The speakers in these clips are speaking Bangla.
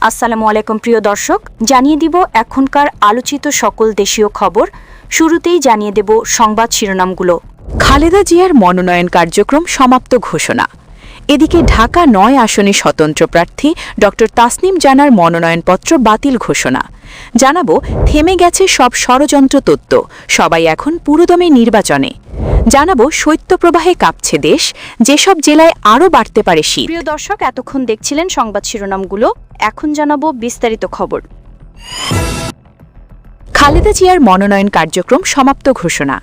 আসসালামু আলাইকুম প্রিয় দর্শক, জানিয়ে দিব এখনকার আলোচিত সকল দেশীয় খবর। শুরুতেই জানিয়ে দেব সংবাদ শিরোনামগুলো। খালেদা জিয়ার মনোনয়ন কার্যক্রম সমাপ্ত ঘোষণা। এদিকে ঢাকা ৯ আসনে স্বতন্ত্র প্রার্থী ড তাসনিম জানার মনোনয়নপত্র বাতিল ঘোষণা। জানাবো থেমে গেছে সব ষড়যন্ত্র তত্ত্ব, সবাই এখন পুরোদমে নির্বাচনে। জানাবো শৈত্যপ্রবাহে কাঁপছে দেশ, যেসব জেলায় আরও বাড়তে পারে শীত। প্রিয় দর্শক, এতক্ষণ দেখছিলেন সংবাদ শিরোনামগুলো, এখন জানাবো বিস্তারিত খবর। খালেদা জিয়ার মনোনয়ন কার্যক্রম সমাপ্ত ঘোষণা।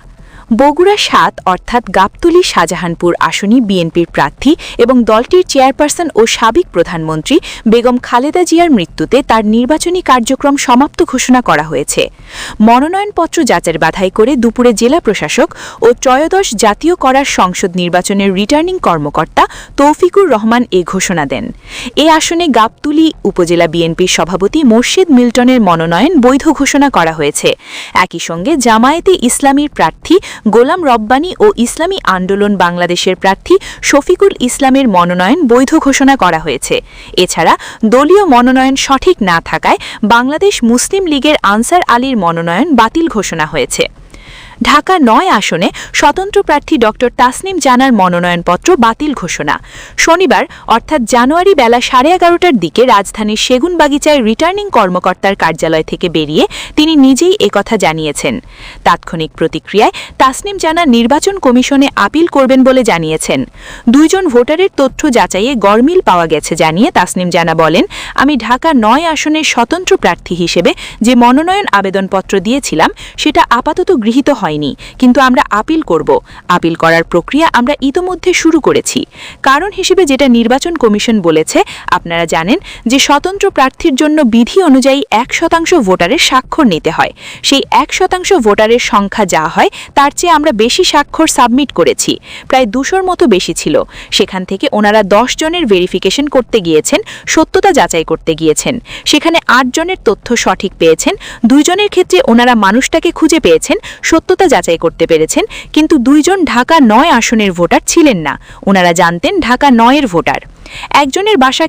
বগুড়া ৭ অর্থাৎ গাবতলী শাহজাহানপুর আসনে বিএনপির প্রার্থী এবং দলটির চেয়ারপারসন ও সাবেক প্রধানমন্ত্রী বেগম খালেদা জিয়ার মৃত্যুতে তার নির্বাচনী কার্যক্রম সমাপ্ত ঘোষণা করা হয়েছে। মনোনয়নপত্র যাচাই বাছাই করে দুপুরে জেলা প্রশাসক ও ত্রয়োদশ জাতীয় করার সংসদ নির্বাচনের রিটার্নিং কর্মকর্তা তৌফিকুর রহমান এ ঘোষণা দেন। এ আসনে গাবতলী উপজেলা বিএনপির সভাপতি মোর্শেদ মিল্টনের মনোনয়ন বৈধ ঘোষণা করা হয়েছে। একই সঙ্গে জামায়াতে ইসলামীর প্রার্থী গোলাম রব্বানী ও ইসলামী আন্দোলন বাংলাদেশের প্রার্থী শফিকুল ইসলামের মনোনয়ন বৈধ ঘোষণা করা হয়েছে। এছাড়া দলীয় মনোনয়ন সঠিক না থাকায় বাংলাদেশ মুসলিম লীগের আনসার আলীর মনোনয়ন বাতিল ঘোষণা হয়েছে। ঢাকা ৯ আসনে স্বতন্ত্র প্রার্থী ড তাসনিম জানার মনোনয়নপত্র বাতিল ঘোষণা। শনিবার অর্থাৎ জানুয়ারি বেলা 11:30টার দিকে রাজধানীর সেগুনবাগিচায় রিটার্নিং কর্মকর্তার কার্যালয় থেকে বেরিয়ে তিনি নিজেই একথা জানিয়েছেন। তাৎক্ষণিক প্রতিক্রিয়ায় তাসনিম জানা নির্বাচন কমিশনে আপিল করবেন বলে জানিয়েছেন। ২ জন ভোটারের তথ্য যাচাইয়ে গরমিল পাওয়া গেছে জানিয়ে তাসনিম জানা বলেন, আমি ঢাকা ৯ আসনের স্বতন্ত্র প্রার্থী হিসেবে যে মনোনয়ন আবেদনপত্র দিয়েছিলাম সেটা আপাতত গৃহীত হয়, কিন্তু আমরা আপিল করব। আপিল করার প্রক্রিয়া আমরা ইতোমধ্যে শুরু করেছি। কারণ হিসেবে যেটা নির্বাচন কমিশন বলেছে, আপনারা জানেন যে স্বতন্ত্র প্রার্থীর জন্য বিধি অনুযায়ী ১% ভোটারের স্বাক্ষর নিতে হয়। সেই ১% ভোটারের সংখ্যা যা হয় তার চেয়ে আমরা বেশি স্বাক্ষর সাবমিট করেছি, প্রায় ২০০-র মতো বেশি ছিল। সেখান থেকে ওনারা ১০ জনের ভেরিফিকেশন করতে গিয়েছেন, সত্যতা যাচাই করতে গিয়েছেন। সেখানে ৮ জনের তথ্য সঠিক পেয়েছেন। ২ জনের ক্ষেত্রে ওনারা মানুষটাকে খুঁজে পেয়েছেন, সত্যতা যাচাই করতে পেরেছেন, কিন্তু ২ জন ঢাকা ৯ আসনের ভোটার ছিলেন না। ওনারা জানতেন ঢাকা ৯-এর ভোটার। একজনের বাসা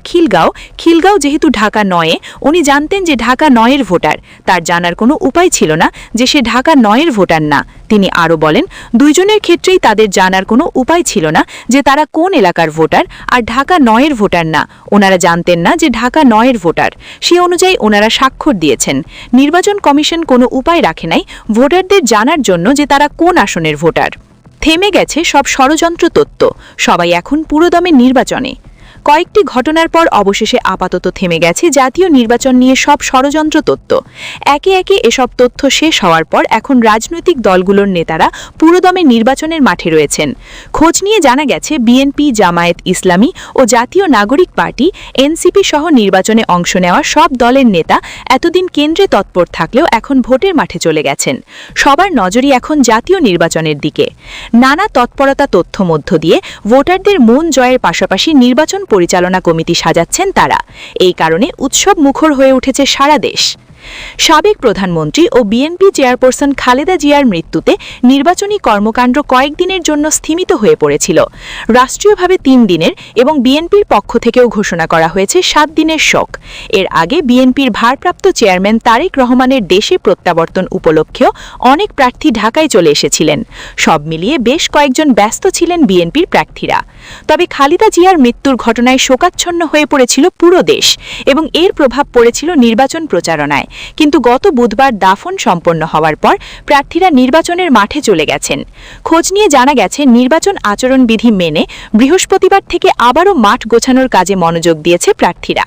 খিলগাঁও যেহেতু ঢাকা ৯-এ, উনি জানতেন যে ঢাকা ৯-এর ভোটার। তার জানার কোনো উপায় ছিল না যে সে ঢাকা ৯-এর ভোটার না। তিনি আরও বলেন, ২ জনের ক্ষেত্রেই তাদের জানার কোনো উপায় ছিল না যে তারা কোন এলাকার ভোটার আর ঢাকা ৯-এর ভোটার না। ওনারা জানতেন না যে ঢাকা ৯-এর ভোটার। সে অনুযায়ী ওনারা স্বাক্ষর দিয়েছেন। নির্বাচন কমিশন কোনো উপায় রাখে নাই ভোটারদের জানার জন্য যে তারা কোন আসনের ভোটার। থেমে গেছে সব ষড়যন্ত্র তত্ত্ব, সবাই এখন পুরোদমে নির্বাচনে। কয়েকটি ঘটনার পর অবশেষে আপাতত থেমে গেছে জাতীয় নির্বাচন নিয়ে সব ষড়যন্ত্র তত্ত্ব। একে একে এসব তথ্য শেষ হওয়ার পর এখন রাজনৈতিক দলগুলোর নেতারা পুরোদমে নির্বাচনের মাঠে রয়েছেন। খোঁজ নিয়ে জানা গেছে বিএনপি, জামায়াত ইসলামী ও জাতীয় নাগরিক পার্টি এনসিপি সহ নির্বাচনে অংশ নেওয়া সব দলের নেতা এতদিন কেন্দ্রে তৎপর থাকলেও এখন ভোটের মাঠে চলে গেছেন। সবার নজরই এখন জাতীয় নির্বাচনের দিকে। নানা তৎপরতা তথ্য মধ্য দিয়ে ভোটারদের মন জয়ের পাশাপাশি নির্বাচন পরিচালনা কমিটি সাজাচ্ছেন তারা। এই কারণে উৎসব মুখর হয়ে উঠেছে সারা দেশ। সাবেক প্রধানমন্ত্রী ও বিএনপি চেয়ারপারসন খালেদা জিয়ার মৃত্যুতে নির্বাচনী কর্মকাণ্ড কয়েকদিনের জন্য স্থিমিত হয়ে পড়েছিল। রাষ্ট্রীয়ভাবে ৩ দিনের এবং বিএনপির পক্ষ থেকেও ঘোষণা করা হয়েছে ৭ দিনের শোক। এর আগে বিএনপির ভারপ্রাপ্ত চেয়ারম্যান তারেক রহমানের দেশে প্রত্যাবর্তন উপলক্ষেও অনেক প্রার্থী ঢাকায় চলে এসেছিলেন। সব মিলিয়ে বেশ কয়েকজন ব্যস্ত ছিলেন বিএনপির প্রার্থীরা। তবে খালেদা জিয়ার মৃত্যুর ঘটনায় শোকাচ্ছন্ন হয়ে পড়েছিল পুরো দেশ এবং এর প্রভাব পড়েছিল নির্বাচন প্রচারণায়। কিন্তু গত বুধবার দাফন সম্পন্ন হওয়ার পর প্রার্থীরা নির্বাচনের মাঠে চলে গেছেন। খোঁজ নিয়ে জানা গেছে নির্বাচন আচরণবিধি মেনে বৃহস্পতিবার থেকে আবারও মাঠ গোছানোর কাজে মনোযোগ দিয়েছে প্রার্থীরা।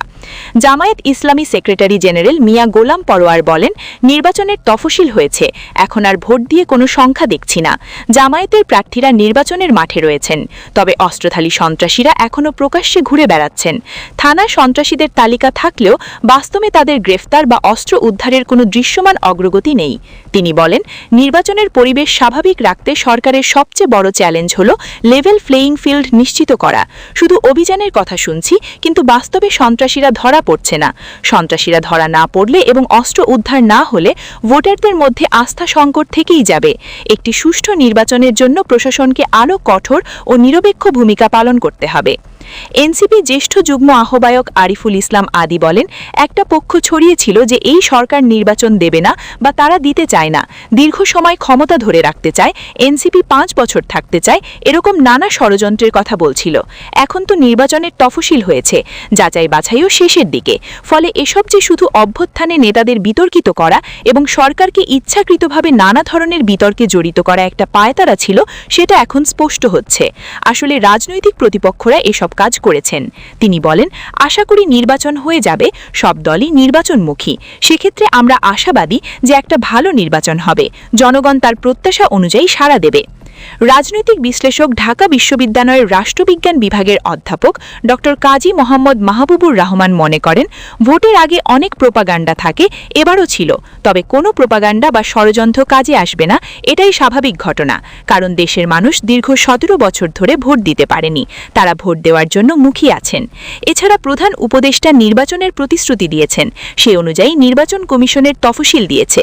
জামায়াত ইসলামী সেক্রেটারি জেনারেল মিয়া গোলাম পরোয়ার বলেন, নির্বাচনের তফসিল হয়েছে, এখন আর ভোট দিয়ে কোনো সংখ্যা দেখছি না। জামায়াতের প্রার্থীরা নির্বাচনের মাঠে রয়েছেন, তবে অস্ত্রধারী সন্ত্রাসীরা এখনও প্রকাশ্যে ঘুরে বেড়াচ্ছেন। থানা সন্ত্রাসীদের তালিকা থাকলেও বাস্তবে তাদের গ্রেফতার বা অস্ত্র উদ্ধারের কোনো দৃশ্যমান অগ্রগতি নেই। তিনি বলেন, নির্বাচনের পরিবেশ স্বাভাবিক রাখতে সরকারের সবচেয়ে বড় চ্যালেঞ্জ হল লেভেল প্লেয়িং ফিল্ড নিশ্চিত করা। শুধু অভিযানের কথা শুনছি, কিন্তু বাস্তবে সন্ত্রাসীরা ধরা পড়ছে না। সন্ত্রাসীরা ধরা না পড়লে এবং অস্ত্র উদ্ধার না হলে ভোটারদের মধ্যে আস্থা সংকট থেকেই যাবে। একটি সুষ্ঠু নির্বাচনের জন্য প্রশাসনকে আরও কঠোর ও নিরপেক্ষ ভূমিকা পালন করতে হবে। এনসিপি জ্যেষ্ঠ যুগ্ম আহ্বায়ক আরিফুল ইসলাম আদি বলেন, একটা পক্ষ ছড়িয়েছিল যে এই সরকার নির্বাচন দেবে না বা তারা দিতে চায় না, দীর্ঘ সময় ক্ষমতা ধরে রাখতে চায়, এনসিপি 5 বছর থাকতে চায়, এরকম নানা ষড়যন্ত্রের কথা বলছিল। এখন তো নির্বাচনের তফসিল হয়েছে, যাচাই বাছাইও শেষের দিকে। ফলে এসব যে শুধু অভ্যুত্থানে নেতাদের বিতর্কিত করা এবং সরকারকে ইচ্ছাকৃতভাবে নানা ধরনের বিতর্কে জড়িত করা একটা পায়তারা ছিল, সেটা এখন স্পষ্ট হচ্ছে। আসলে রাজনৈতিক প্রতিপক্ষরা এসব কাজ করেছেন। তিনি বলেন, আশা করি নির্বাচন হয়ে যাবে, সব দলই নির্বাচনমুখী। সেক্ষেত্রে আমরা আশাবাদী যে একটা ভালো নির্বাচন হবে, জনগণ তার প্রত্যাশা অনুযায়ী সাড়া দেবে। রাজনৈতিক বিশ্লেষক, ঢাকা বিশ্ববিদ্যালয়ের রাষ্ট্রবিজ্ঞান বিভাগের অধ্যাপক ড কাজী মোহাম্মদ মাহবুবুর রহমান মনে করেন, ভোটের আগে অনেক প্রোপাগান্ডা থাকে, এবারও ছিল। তবে কোনো প্রোপাগান্ডা বা ষড়যন্ত্র কাজে আসবে না, এটাই স্বাভাবিক ঘটনা। কারণ দেশের মানুষ দীর্ঘ 17 বছর ধরে ভোট দিতে পারেনি, তারা ভোট দেওয়ার জন্য মুখিয়ে আছেন। এছাড়া প্রধান উপদেষ্টা নির্বাচনের প্রতিশ্রুতি দিয়েছেন, সে অনুযায়ী নির্বাচন কমিশনের তফসিল দিয়েছে।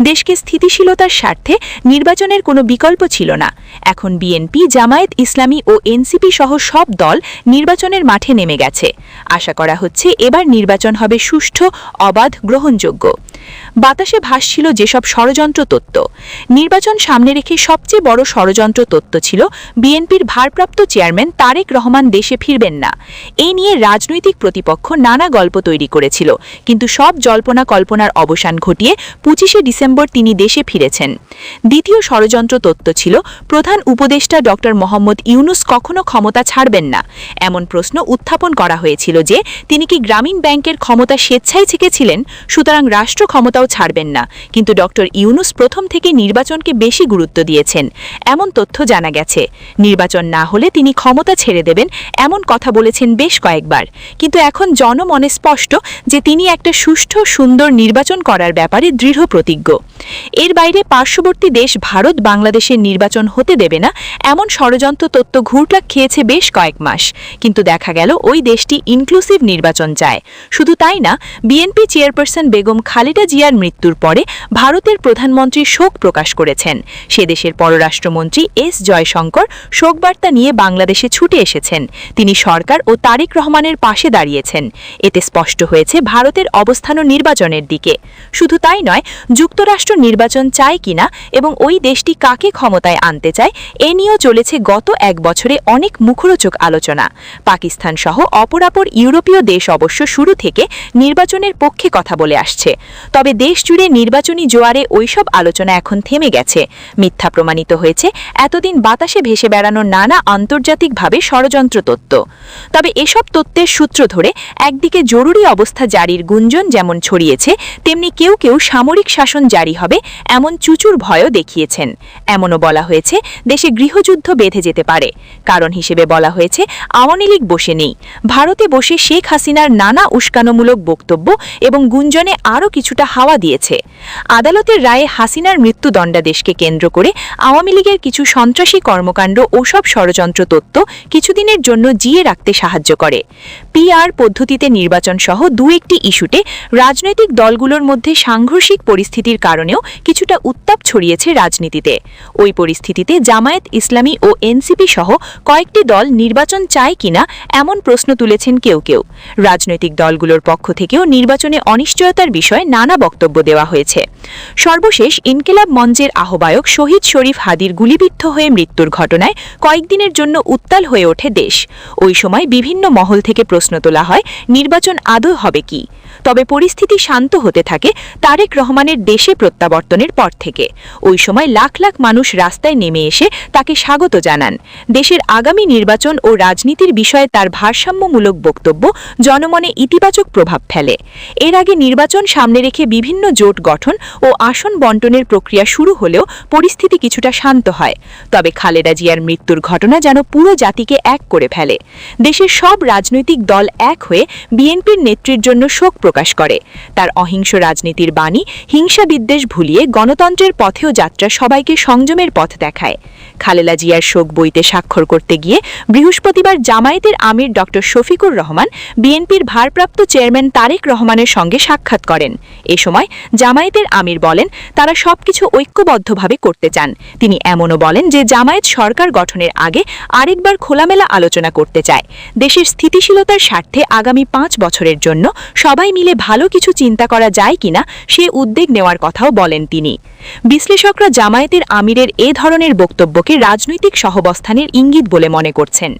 দেশকে স্থিতিশীলতার স্বার্থে নির্বাচনের কোনো বিকল্প ছিল না। এখন বিএনপি, জামায়াত ইসলামী ও এনসিপি সহ সব দল নির্বাচনের মাঠে নেমে গেছে। আশা করা হচ্ছে এবার নির্বাচন হবে সুষ্ঠু, অবাধ, গ্রহণযোগ্য। বাতাসে ভাসছিল যেসব ষড়যন্ত্র তত্ত্ব, নির্বাচন সামনে রেখে সবচেয়ে বড় ষড়যন্ত্র তত্ত্ব ছিল বিএনপির ভারপ্রাপ্ত চেয়ারম্যান তারেক রহমান দেশে ফিরবেন না। এই নিয়ে রাজনৈতিক প্রতিপক্ষ নানা গল্প তৈরি করেছিল, কিন্তু সব জল্পনা কল্পনার অবসান ঘটিয়ে 25শে ডিসেম্বর তিনি দেশে ফিরেছেন। দ্বিতীয় ষড়যন্ত্র তত্ত্ব ছিল প্রধান উপদেষ্টা ড মোহাম্মদ ইউনূস কখনো ক্ষমতা ছাড়বেন না। এমন প্রশ্ন উত্থাপন করা হয়েছিল যে তিনি কি গ্রামীণ ব্যাংকের ক্ষমতা স্বেচ্ছায় ছেকেছিলেন, সুতরাং রাষ্ট্র ক্ষমতাও ছাড়বেন না। কিন্তু ড ইউনূস প্রথম থেকে নির্বাচনকে বেশি গুরুত্ব দিয়েছেন, এমন তথ্য জানা গেছে। নির্বাচন না হলে তিনি ক্ষমতা ছেড়ে দেবেন, এমন কথা বলেছেন বেশ কয়েকবার। কিন্তু এখন জনমনে স্পষ্ট যে তিনি একটা সুষ্ঠু, সুন্দর নির্বাচন করার ব্যাপারে দৃঢ় প্রতিজ্ঞ। এর বাইরে পার্শ্ববর্তী দেশ ভারত বাংলাদেশের নির্বাচন হতে দেবে না, এমন ষড়যন্ত্র তত্ত্ব ঘুরপাক খেয়েছে বেশ কয়েক মাস। কিন্তু দেখা গেল ওই দেশটি ইনক্লুসিভ নির্বাচন চায়। শুধু তাই না, বিএনপি চেয়ারপারসন বেগম খালেদা জিয়ার মৃত্যুর পরে ভারতের প্রধানমন্ত্রী শোক প্রকাশ করেছেন। সে দেশের পররাষ্ট্রমন্ত্রী এস জয়শঙ্কর শোকবার্তা নিয়ে বাংলাদেশে ছুটে এসেছেন। তিনি সরকার ও তারেক রহমানের পাশে দাঁড়িয়েছেন। এতে স্পষ্ট হয়েছে ভারতের অবস্থানও নির্বাচনের দিকে। শুধু তাই নয়, যুক্তরাষ্ট্র নির্বাচন চায় কিনা এবং ওই দেশটি কাকে ক্ষমতায় আনতে চায়, এ নিয়েও চলেছে গত 1 বছরে অনেক মুখরোচক আলোচনা। পাকিস্তান সহ অপরাপর ইউরোপীয় দেশ অবশ্য শুরু থেকে নির্বাচনের পক্ষে কথা বলে আসছে। তবে দেশ জুড়ে নির্বাচনী জোয়ারে ওইসব আলোচনা এখন থেমে গেছে। মিথ্যা প্রমাণিত হয়েছে এতদিন বাতাসে ভেসে বেড়ানো নানা আন্তর্জাতিকভাবে ষড়যন্ত্র তত্ত্ব। তবে এসব তত্ত্বের সূত্র ধরে একদিকে জরুরি অবস্থা জারির গুঞ্জন যেমন ছড়িয়েছে, তেমনি কেউ কেউ সামরিক শাসন জারি হবে এমন চুচুর ভয়ও দেখিয়েছেন। এমনও বলা হয়েছে দেশে গৃহযুদ্ধ বেঁধে যেতে পারে। কারণ হিসেবে বলা হয়েছে আওয়ামী লীগ বসে নেই, ভারতে বসে শেখ হাসিনার নানা উস্কানোমূলক বক্তব্য এবং গুঞ্জনে আরও কিছুটা হাওয়া দিয়েছে। আদালতের রায়ে হাসিনার মৃত্যুদণ্ডাদেশকে কেন্দ্র করে আওয়ামী লীগের কিছু সন্ত্রাসী কর্মকাণ্ড ও সব ষড়যন্ত্র তত্ত্ব কিছুদিনের জন্য জিয়ে রাখতে সাহায্য করে। পিআর পদ্ধতিতে নির্বাচন সহ 2-1টি ইস্যুতে রাজনৈতিক দলগুলোর মধ্যে সাংঘর্ষিক পরিস্থিতির কারণেও কিছুটা উত্তাপ ছড়িয়েছে রাজনীতিতে। ওই পরিস্থিতিতে জামায়াত ইসলামী ও এনসিপি সহ কয়েকটি দল নির্বাচন চায় কিনা এমন প্রশ্ন তুলেছেন কেউ কেউ। রাজনৈতিক দলগুলোর পক্ষ থেকেও নির্বাচনে অনিশ্চয়তার বিষয়ে নানা বক্তব্য দেওয়া হয়েছে। সর্বশেষ ইনকিলাব মঞ্চের আহ্বায়ক শহীদ শরীফ হাদির গুলিবিদ্ধ হয়ে মৃত্যুর ঘটনায় কয়েকদিনের জন্য উত্তাল হয়ে ওঠে দেশ। ওই সময় বিভিন্ন মহল থেকে প্রশ্ন তোলা হয়, নির্বাচন আদৌ হবে কি? তবে পরিস্থিতি শান্ত হতে থাকে তারেক রহমানের দেশে প্রত্যাবর্তনের পর থেকে। ওই সময় লাখ লাখ মানুষ রাস্তায় নেমে এসে তাকে স্বাগত জানান। দেশের আগামী নির্বাচন ও রাজনীতির বিষয়ে তার ভারসাম্যমূলক বক্তব্য জনমনে ইতিবাচক প্রভাব ফেলে। এর আগে নির্বাচন সামনে রেখে বিভিন্ন জোট গঠন ও আসন বণ্টনের প্রক্রিয়া শুরু হলেও পরিস্থিতি কিছুটা শান্ত হয়। তবে খালেদা জিয়ার মৃত্যুর ঘটনা যেন পুরো জাতিকে এক করে ফেলে। দেশের সব রাজনৈতিক দল এক হয়ে বিএনপির নেত্রীর জন্য শোক প্রকাশ করে। তার অহিংস রাজনীতির বাণী হিংসা বিদ্বেষ ভুলিয়ে গণতন্ত্রের পথেও যাত্রা সবাইকে সংযমের পথ দেখায়। খালেদা জিয়ার শোক বইতে স্বাক্ষর করতে গিয়ে বৃহস্পতিবার জামায়াতের আমির ডক্টর শফিকুর রহমান বিএনপির ভারপ্রাপ্ত চেয়ারম্যান তারেক রহমানের সঙ্গে সাক্ষাৎ করেন। এ সময় জামায়াতের আমির বলেন, তারা সবকিছু ঐক্যবদ্ধভাবে করতে চান। তিনি এমনও বলেন যে জামায়াত সরকার গঠনের আগে আরেকবার খোলামেলা আলোচনা করতে চায়। দেশের স্থিতিশীলতার স্বার্থে আগামী 5 বছরের জন্য সবাই মিলে ভালো কিছু চিন্তা করা যায় কিনা সে উদ্যোগ নেওয়ার কথাও বলেন তিনি। বিশ্লেষকরা জামায়াতের আমিরের এ ধরনের বক্তব্যকে রাজনৈতিক সহাবস্থানের ইঙ্গিত বলে মনে করছেন।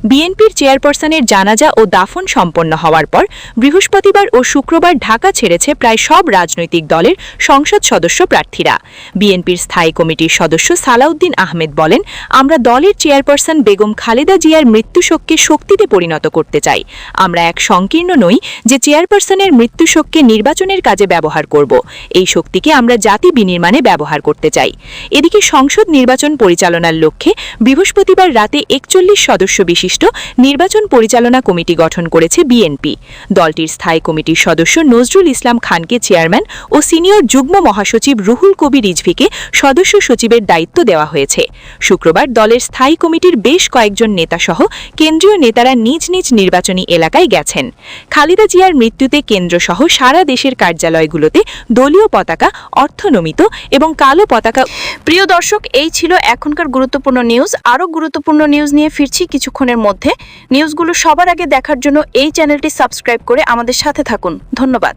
বিএনপির চেয়ারপারসনের জানাজা ও দাফন সম্পন্ন হওয়ার পর বৃহস্পতিবার ও শুক্রবার ঢাকা ছেড়েছে প্রায় সব রাজনৈতিক দলের সংসদ সদস্য প্রার্থীরা। বিএনপির স্থায়ী কমিটির সদস্য সালাউদ্দিন আহমেদ বলেন, আমরা দলের চেয়ারপারসন বেগম খালেদা জিয়ার মৃত্যুশোককে শক্তিতে পরিণত করতে চাই। আমরা এক সংকীর্ণ নই যে চেয়ারপারসনের মৃত্যুশোককে নির্বাচনের কাজে ব্যবহার করব। এই শক্তিকে আমরা জাতি বিনির্মাণে ব্যবহার করতে চাই। এদিকে সংসদ নির্বাচন পরিচালনার লক্ষ্যে বৃহস্পতিবার রাতে 41 সদস্য বিশিষ্ট নির্বাচন পরিচালনা কমিটি গঠন করেছে বিএনপি। দলটির স্থায়ী কমিটির সদস্য নজরুল ইসলাম খানকে চেয়ারম্যান ও সিনিয়র যুগ্ম মহাসচিব রুহুল কবির রিজভীকে সদস্য সচিবের দায়িত্ব দেওয়া হয়েছে। শুক্রবার দলের স্থায়ী কমিটির বেশ কয়েকজন নেতাসহ কেন্দ্রীয় নেতারা নিজ নিজ নির্বাচনী এলাকায় গেছেন। খালেদা জিয়ার মৃত্যুতে কেন্দ্রসহ সারা দেশের কার্যালয়গুলোতে দলীয় পতাকা, অর্থনমিত এবং কালো পতাকা। প্রিয় দর্শক, এই ছিল এখনকার গুরুত্বপূর্ণ নিউজ। আরও গুরুত্বপূর্ণ নিউজ নিয়ে ফিরছি কিছুক্ষণের মধ্যে। নিউজগুলো সবার আগে দেখার জন্য এই চ্যানেলটি সাবস্ক্রাইব করে আমাদের সাথে থাকুন। ধন্যবাদ।